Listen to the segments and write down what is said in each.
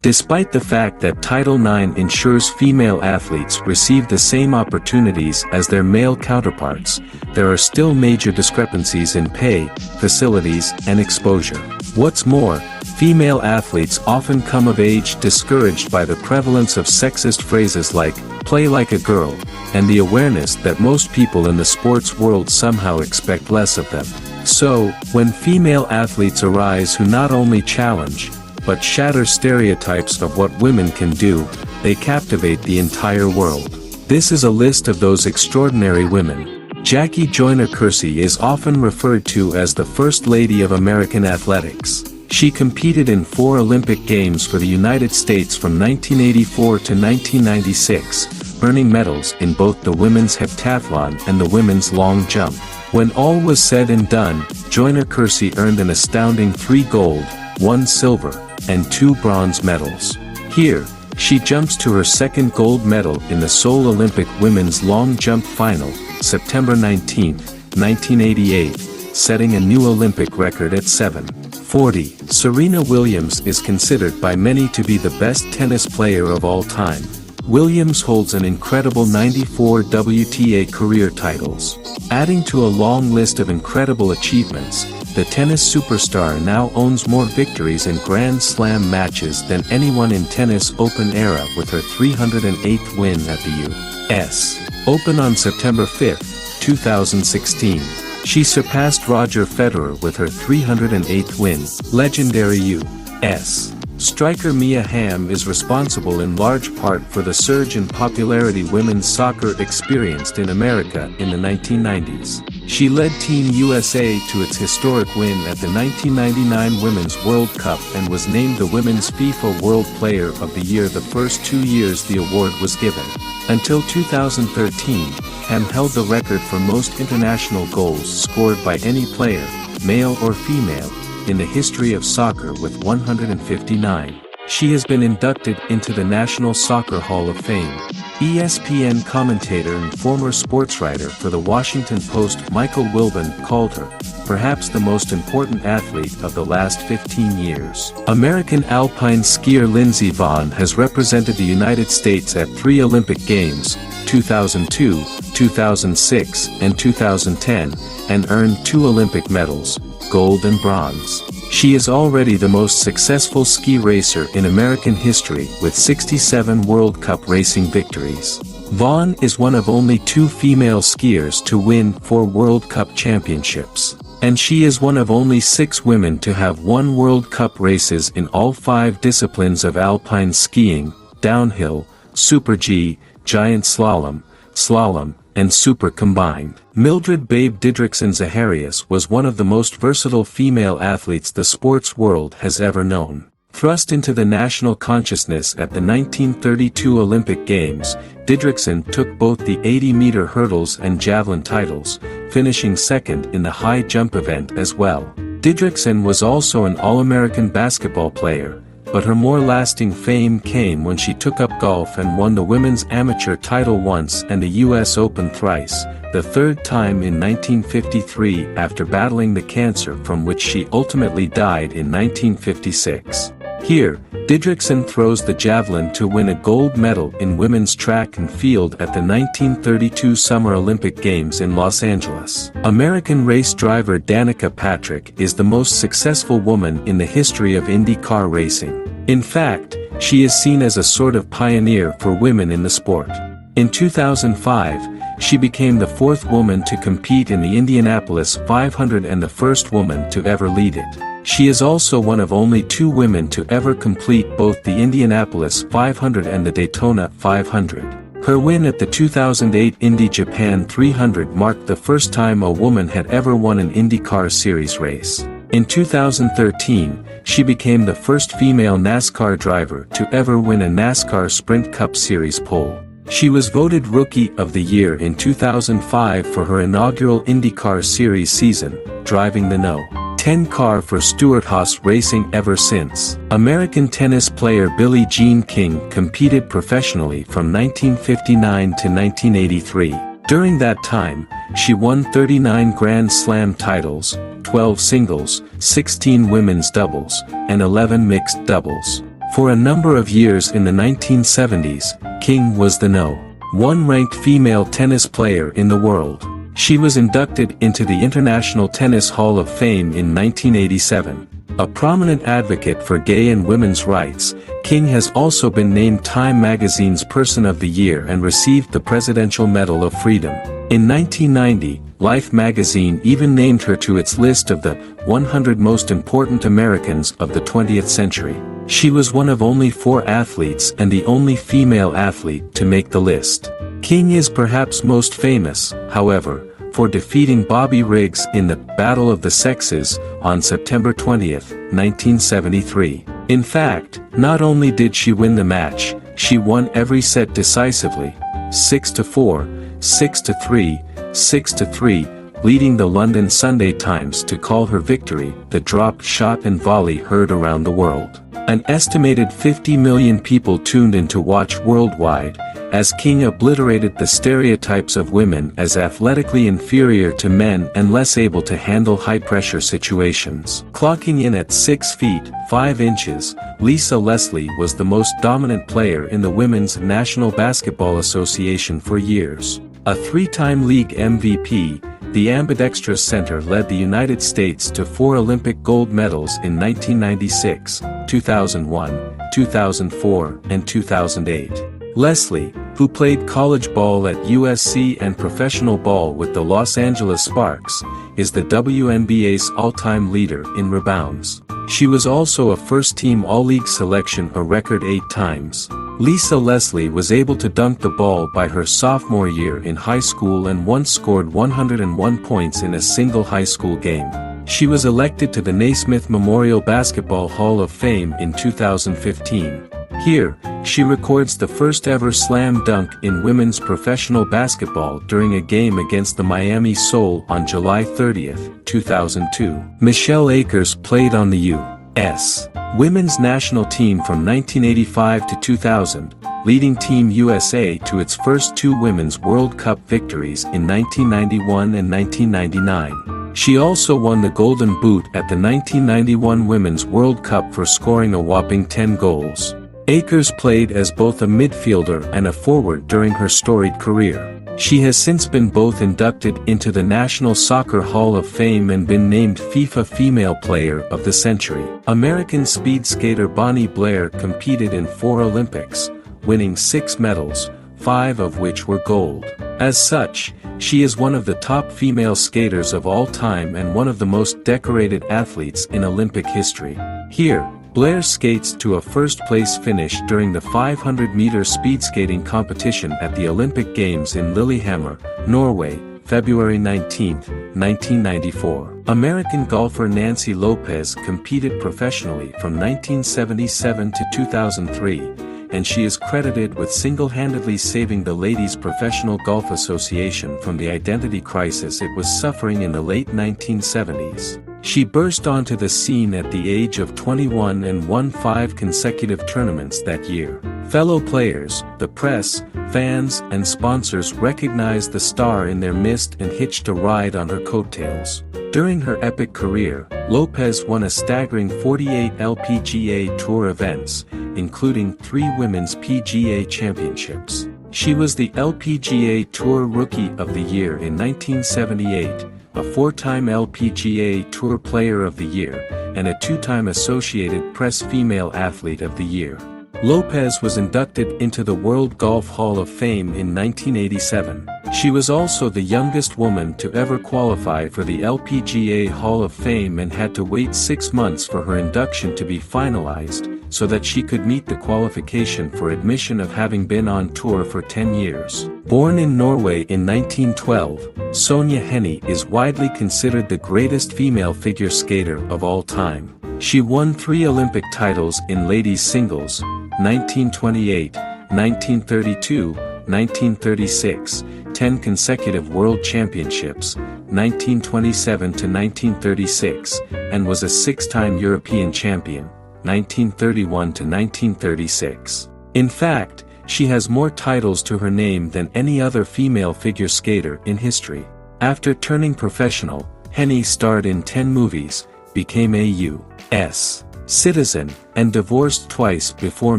Despite the fact that Title IX ensures female athletes receive the same opportunities as their male counterparts, there are still major discrepancies in pay, facilities, and exposure. What's more, female athletes often come of age discouraged by the prevalence of sexist phrases like, "play like a girl," and the awareness that most people in the sports world somehow expect less of them. So, when female athletes arise who not only challenge, but shatter stereotypes of what women can do, they captivate the entire world. This is a list of those extraordinary women. Jackie Joyner-Kersee is often referred to as the First Lady of American athletics. She competed in 4 Olympic Games for the United States from 1984 to 1996, earning medals in both the women's heptathlon and the women's long jump. When all was said and done, Joyner-Kersee earned an astounding 3 gold, 1 silver, and 2 bronze medals. Here, she jumps to her second gold medal in the Seoul Olympic women's long jump final, September 19, 1988, setting a new Olympic record at 7:40. Serena Williams is considered by many to be the best tennis player of all time. Williams holds an incredible 94 WTA career titles. Adding to a long list of incredible achievements, the tennis superstar now owns more victories in Grand Slam matches than anyone in tennis Open era with her 308th win at the U.S. Open on September 5, 2016. She surpassed Roger Federer with her 308th win. Legendary U.S. striker Mia Hamm is responsible in large part for the surge in popularity women's soccer experienced in America in the 1990s. She led Team USA to its historic win at the 1999 Women's World Cup and was named the Women's FIFA World Player of the Year the first 2 years the award was given. Until 2013, Hamm held the record for most international goals scored by any player, male or female, in the history of soccer with 159. She has been inducted into the National Soccer Hall of Fame. ESPN commentator and former sportswriter for The Washington Post Michael Wilbon called her, perhaps the most important athlete of the last 15 years. American alpine skier Lindsey Vonn has represented the United States at 3 Olympic Games, 2002, 2006, and 2010, and earned 2 Olympic medals, gold and bronze. She is already the most successful ski racer in American history with 67 World Cup racing victories. Vonn is one of only 2 female skiers to win 4 World Cup championships. And she is one of only 6 women to have won World Cup races in all 5 disciplines of alpine skiing, downhill, Super G, giant slalom, slalom, and super combined. Mildred "Babe" Didrikson Zaharias was one of the most versatile female athletes the sports world has ever known. Thrust into the national consciousness at the 1932 Olympic Games, Didrikson took both the 80-meter hurdles and javelin titles, finishing second in the high jump event as well. Didrikson was also an All-American basketball player, but her more lasting fame came when she took up golf and won the women's amateur title once and the U.S. Open thrice, the 3rd time in 1953 after battling the cancer from which she ultimately died in 1956. Here, Didrikson throws the javelin to win a gold medal in women's track and field at the 1932 Summer Olympic Games in Los Angeles. American race driver Danica Patrick is the most successful woman in the history of IndyCar racing. In fact, she is seen as a sort of pioneer for women in the sport. In 2005, she became the 4th woman to compete in the Indianapolis 500 and the 1st woman to ever lead it. She is also one of only 2 women to ever complete both the Indianapolis 500 and the Daytona 500. Her win at the 2008 Indy Japan 300 marked the first time a woman had ever won an IndyCar Series race. In 2013, she became the first female NASCAR driver to ever win a NASCAR Sprint Cup Series pole. She was voted Rookie of the Year in 2005 for her inaugural IndyCar Series season, driving the No. 10 car for Stewart-Haas Racing ever since. American tennis player Billie Jean King competed professionally from 1959 to 1983. During that time, she won 39 Grand Slam titles, 12 singles, 16 women's doubles, and 11 mixed doubles. For a number of years in the 1970s, King was the No. 1 ranked female tennis player in the world. She was inducted into the International Tennis Hall of Fame in 1987. A prominent advocate for gay and women's rights, King has also been named Time magazine's Person of the Year and received the Presidential Medal of Freedom. In 1990, Life magazine even named her to its list of the 100 most important Americans of the 20th century. She was one of only 4 athletes and the only female athlete to make the list. King is perhaps most famous, however, for defeating Bobby Riggs in the Battle of the Sexes on September 20, 1973. In fact, not only did she win the match, she won every set decisively, 6-4, 6-3, 6-3, leading the London Sunday Times to call her victory the dropped shot and volley heard around the world. An estimated 50 million people tuned in to watch worldwide, as King obliterated the stereotypes of women as athletically inferior to men and less able to handle high-pressure situations. Clocking in at 6 feet, 5 inches, Lisa Leslie was the most dominant player in the Women's National Basketball Association for years. A 3-time league MVP, the ambidextrous center led the United States to 4 Olympic gold medals in 1996, 2001, 2004, and 2008. Leslie, who played college ball at USC and professional ball with the Los Angeles Sparks, is the WNBA's all-time leader in rebounds. She was also a first-team All-League selection a record 8 times. Lisa Leslie was able to dunk the ball by her sophomore year in high school and once scored 101 points in a single high school game. She was elected to the Naismith Memorial Basketball Hall of Fame in 2015. Here, she records the first ever slam dunk in women's professional basketball during a game against the Miami Soul on July 30, 2002. Michelle Akers played on the U.S. women's national team from 1985 to 2000, leading Team USA to its first 2 Women's World Cup victories in 1991 and 1999. She also won the Golden Boot at the 1991 Women's World Cup for scoring a whopping 10 goals. Akers played as both a midfielder and a forward during her storied career. She has since been both inducted into the National Soccer Hall of Fame and been named FIFA Female Player of the Century. American speed skater Bonnie Blair competed in 4 Olympics, winning 6 medals, 5 of which were gold. As such, she is one of the top female skaters of all time and one of the most decorated athletes in Olympic history. Here, Blair skates to a first-place finish during the 500-meter speed skating competition at the Olympic Games in Lillehammer, Norway, February 19, 1994. American golfer Nancy Lopez competed professionally from 1977 to 2003, and she is credited with single-handedly saving the Ladies Professional Golf Association from the identity crisis it was suffering in the late 1970s. She burst onto the scene at the age of 21 and won 5 consecutive tournaments that year. Fellow players, the press, fans, and sponsors recognized the star in their midst and hitched a ride on her coattails. During her epic career, Lopez won a staggering 48 LPGA Tour events, including 3 Women's PGA Championships. She was the LPGA Tour Rookie of the Year in 1978, a 4-time LPGA Tour Player of the Year, and a 2-time Associated Press Female Athlete of the Year. Lopez was inducted into the World Golf Hall of Fame in 1987. She was also the youngest woman to ever qualify for the LPGA Hall of Fame and had to wait 6 months for her induction to be finalized, so that she could meet the qualification for admission of having been on tour for 10 years. Born in Norway in 1912, Sonja Henie is widely considered the greatest female figure skater of all time. She won 3 Olympic titles in ladies singles, 1928, 1932, 1936, 10 consecutive world championships, 1927 to 1936, and was a 6-time European champion, 1931 to 1936. In fact, she has more titles to her name than any other female figure skater in history. After turning professional, Henie starred in 10 movies, became a U.S. citizen, and divorced twice before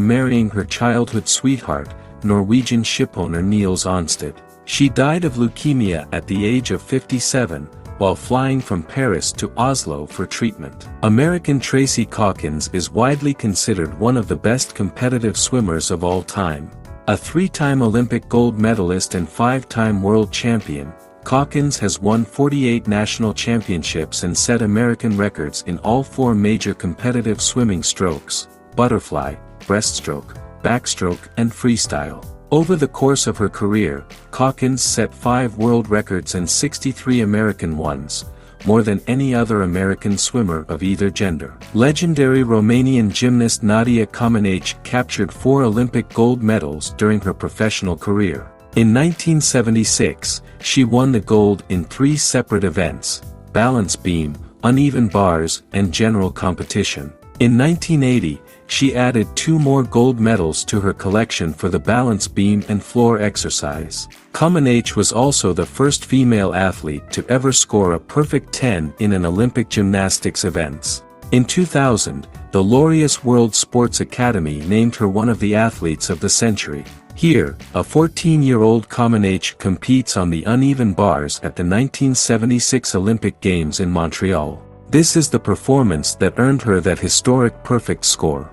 marrying her childhood sweetheart, Norwegian shipowner Niels Onsted. She died of leukemia at the age of 57, while flying from Paris to Oslo for treatment. American Tracy Caulkins is widely considered one of the best competitive swimmers of all time. A 3-time Olympic gold medalist and 5-time world champion, Caulkins has won 48 national championships and set American records in all 4 major competitive swimming strokes: butterfly, breaststroke, backstroke, and freestyle. Over the course of her career, Caulkins set 5 world records and 63 American ones, more than any other American swimmer of either gender. Legendary Romanian gymnast Nadia Comaneci captured 4 Olympic gold medals during her professional career. In 1976, she won the gold in 3 separate events: balance beam, uneven bars, and general competition. In 1980, she added 2 more gold medals to her collection for the balance beam and floor exercise. Comaneci was also the first female athlete to ever score a perfect 10 in an Olympic gymnastics events. In 2000, the Laureus World Sports Academy named her one of the athletes of the century. Here, a 14-year-old Comaneci competes on the uneven bars at the 1976 Olympic Games in Montreal. This is the performance that earned her that historic perfect score.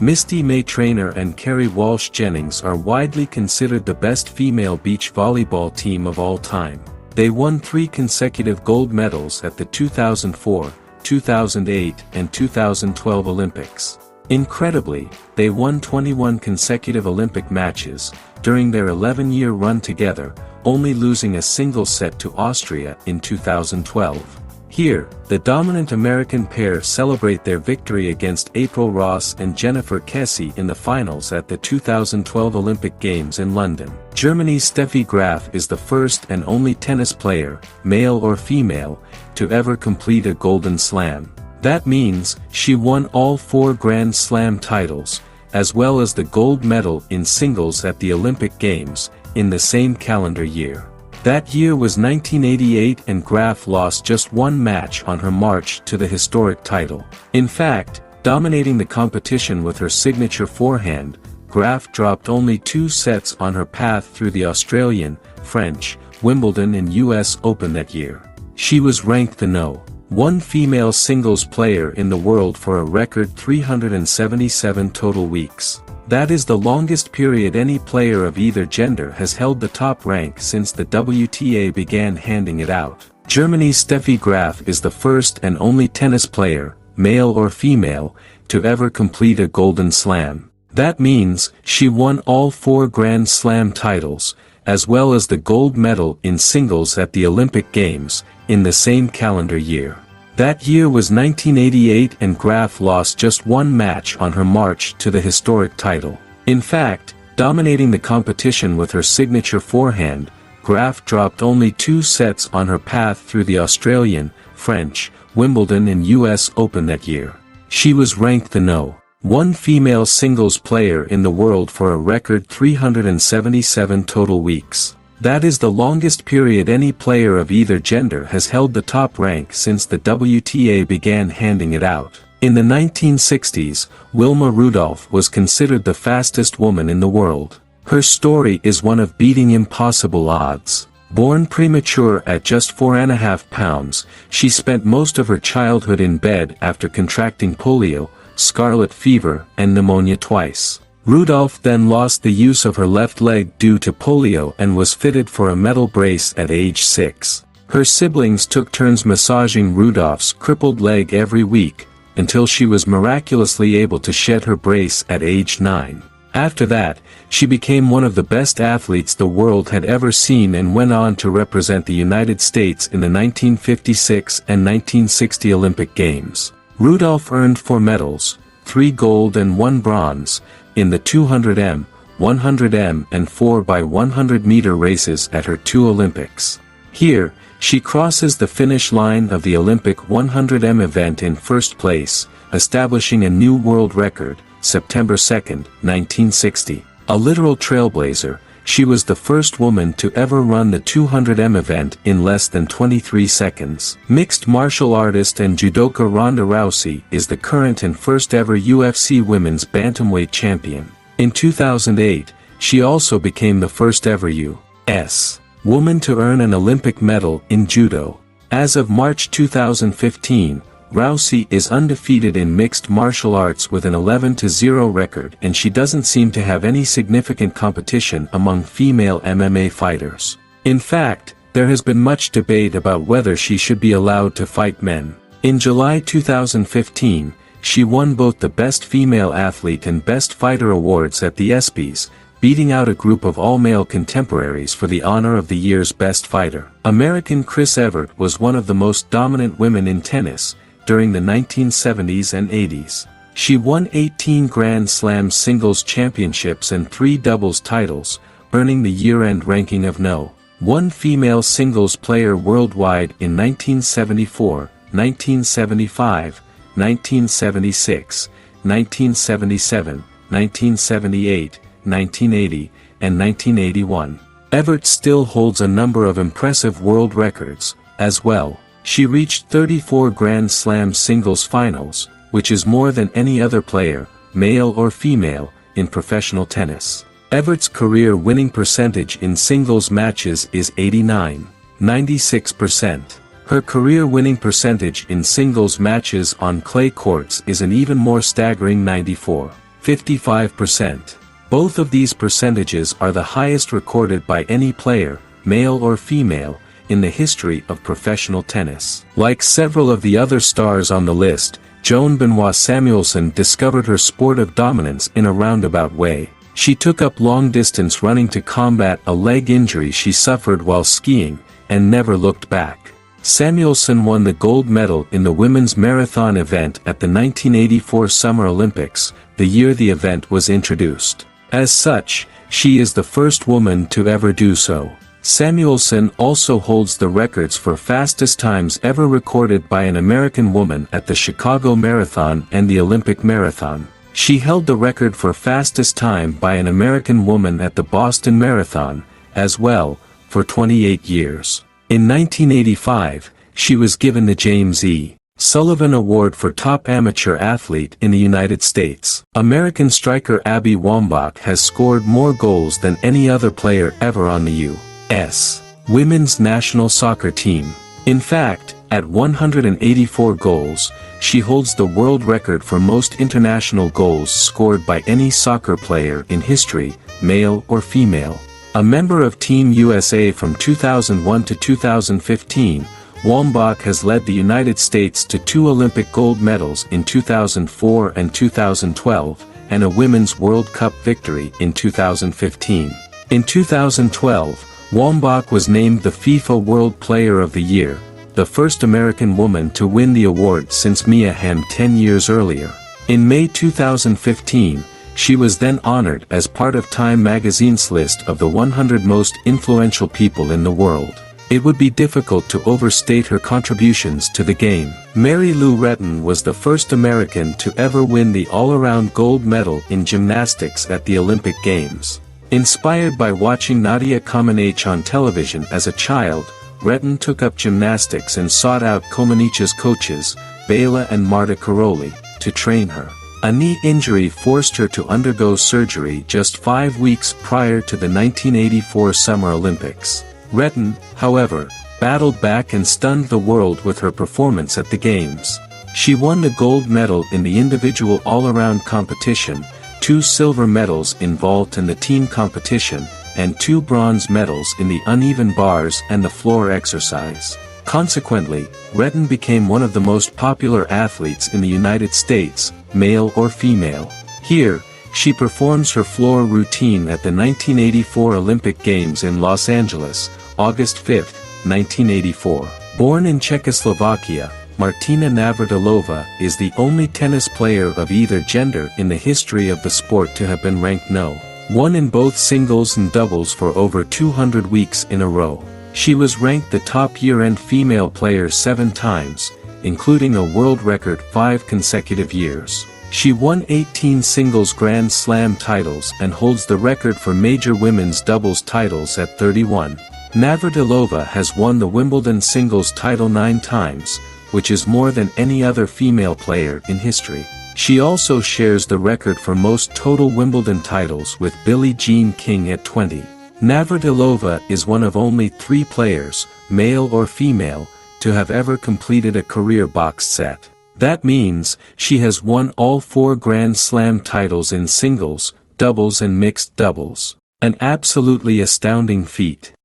Misty May Traynor and Kerri Walsh Jennings are widely considered the best female beach volleyball team of all time. They won 3 consecutive gold medals at the 2004, 2008, and 2012 Olympics. Incredibly, they won 21 consecutive Olympic matches during their 11-year run together, only losing a single set to Austria in 2012. Here, the dominant American pair celebrate their victory against April Ross and Jennifer Kesse in the finals at the 2012 Olympic Games in London. Germany's Steffi Graf is the first and only tennis player, male or female, to ever complete a Golden Slam. That means, she won all 4 Grand Slam titles, as well as the gold medal in singles at the Olympic Games, in the same calendar year. That year was 1988 and Graf lost just 1 match on her march to the historic title. In fact, dominating the competition with her signature forehand, Graf dropped only 2 sets on her path through the Australian, French, Wimbledon and US Open that year. She was ranked the No. 1 female singles player in the world for a record 377 total weeks. That is the longest period any player of either gender has held the top rank since the WTA began handing it out. Germany's Steffi Graf is the first and only tennis player, male or female, to ever complete a Golden Slam. That means, she won all 4 Grand Slam titles, as well as the gold medal in singles at the Olympic Games, in the same calendar year. That year was 1988 and Graf lost just 1 match on her march to the historic title. In fact, dominating the competition with her signature forehand, Graf dropped only 2 sets on her path through the Australian, French, Wimbledon and US Open that year. She was ranked the No. 1 female singles player in the world for a record 377 total weeks. That is the longest period any player of either gender has held the top rank since the WTA began handing it out. In the 1960s, Wilma Rudolph was considered the fastest woman in the world. Her story is one of beating impossible odds. Born premature at just 4.5 pounds, she spent most of her childhood in bed after contracting polio, scarlet fever, and pneumonia twice. Rudolph then lost the use of her left leg due to polio and was fitted for a metal brace at age 6. Her siblings took turns massaging Rudolph's crippled leg every week, until she was miraculously able to shed her brace at age 9. After that, she became one of the best athletes the world had ever seen and went on to represent the United States in the 1956 and 1960 Olympic Games. Rudolph earned 4 medals, 3 gold and 1 bronze, in the 200m, 100m and 4x100 meter races at her 2 Olympics. Here, she crosses the finish line of the Olympic 100m event in first place, establishing a new world record, September 2, 1960. A literal trailblazer, she was the first woman to ever run the 200m event in less than 23 seconds. Mixed martial artist and judoka Ronda Rousey is the current and first ever UFC women's bantamweight champion. In 2008, she also became the first ever U.S. woman to earn an Olympic medal in judo. As of March 2015, Rousey is undefeated in mixed martial arts with an 11-0 record, and she doesn't seem to have any significant competition among female MMA fighters. In fact, there has been much debate about whether she should be allowed to fight men. In July 2015, she won both the Best Female Athlete and Best Fighter awards at the ESPYs, beating out a group of all-male contemporaries for the honor of the year's Best Fighter. American Chris Evert was one of the most dominant women in tennis during the 1970s and 80s. She won 18 Grand Slam singles championships and 3 doubles titles, earning the year-end ranking of No. 1 female singles player worldwide in 1974, 1975, 1976, 1977, 1978, 1980, and 1981. Evert still holds a number of impressive world records, as well. She reached 34 Grand Slam singles finals, which is more than any other player, male or female, in professional tennis. Evert's career winning percentage in singles matches is 89.96%. Her career winning percentage in singles matches on clay courts is an even more staggering 94.55%. Both of these percentages are the highest recorded by any player, male or female, in the history of professional tennis. Like several of the other stars on the list, Joan Benoit Samuelson discovered her sport of dominance in a roundabout way. She took up long-distance running to combat a leg injury she suffered while skiing, and never looked back. Samuelson won the gold medal in the women's marathon event at the 1984 Summer Olympics, the year the event was introduced. As such, she is the first woman to ever do so. Samuelson also holds the records for fastest times ever recorded by an American woman at the Chicago Marathon and the Olympic Marathon. She held the record for fastest time by an American woman at the Boston Marathon, as well, for 28 years. In 1985, she was given the James E. Sullivan Award for Top Amateur Athlete in the United States. American striker Abby Wambach has scored more goals than any other player ever on the U.S. women's national soccer team. In fact, at 184 goals, she holds the world record for most international goals scored by any soccer player in history, male or female. A member of Team USA from 2001 to 2015, Wambach has led the United States to 2 Olympic gold medals in 2004 and 2012, and a Women's World Cup victory in 2015. In 2012, Wambach was named the FIFA World Player of the Year, the first American woman to win the award since Mia Hamm 10 years earlier. In May 2015, she was then honored as part of Time magazine's list of the 100 most influential people in the world. It would be difficult to overstate her contributions to the game. Mary Lou Retton was the first American to ever win the all-around gold medal in gymnastics at the Olympic Games. Inspired by watching Nadia Comaneci on television as a child, Retton took up gymnastics and sought out Comaneci's coaches, Bela and Marta Karolyi, to train her. A knee injury forced her to undergo surgery just 5 weeks prior to the 1984 Summer Olympics. Retton, however, battled back and stunned the world with her performance at the Games. She won the gold medal in the individual all-around competition, 2 silver medals in vault and the team competition, and 2 bronze medals in the uneven bars and the floor exercise. Consequently, Retton became one of the most popular athletes in the United States, male or female. Here, she performs her floor routine at the 1984 Olympic Games in Los Angeles, August 5, 1984. Born in Czechoslovakia, Martina Navratilova is the only tennis player of either gender in the history of the sport to have been ranked No. 1 in both singles and doubles for over 200 weeks in a row. She was ranked the top year-end female player 7 times, including a world record 5 consecutive years. She won 18 singles Grand Slam titles and holds the record for major women's doubles titles at 31. Navratilova has won the Wimbledon singles title 9 times, which is more than any other female player in history. She also shares the record for most total Wimbledon titles with Billie Jean King at 20. Navratilova is one of only 3 players, male or female, to have ever completed a career box set. That means, she has won all 4 Grand Slam titles in singles, doubles and mixed doubles. An absolutely astounding feat.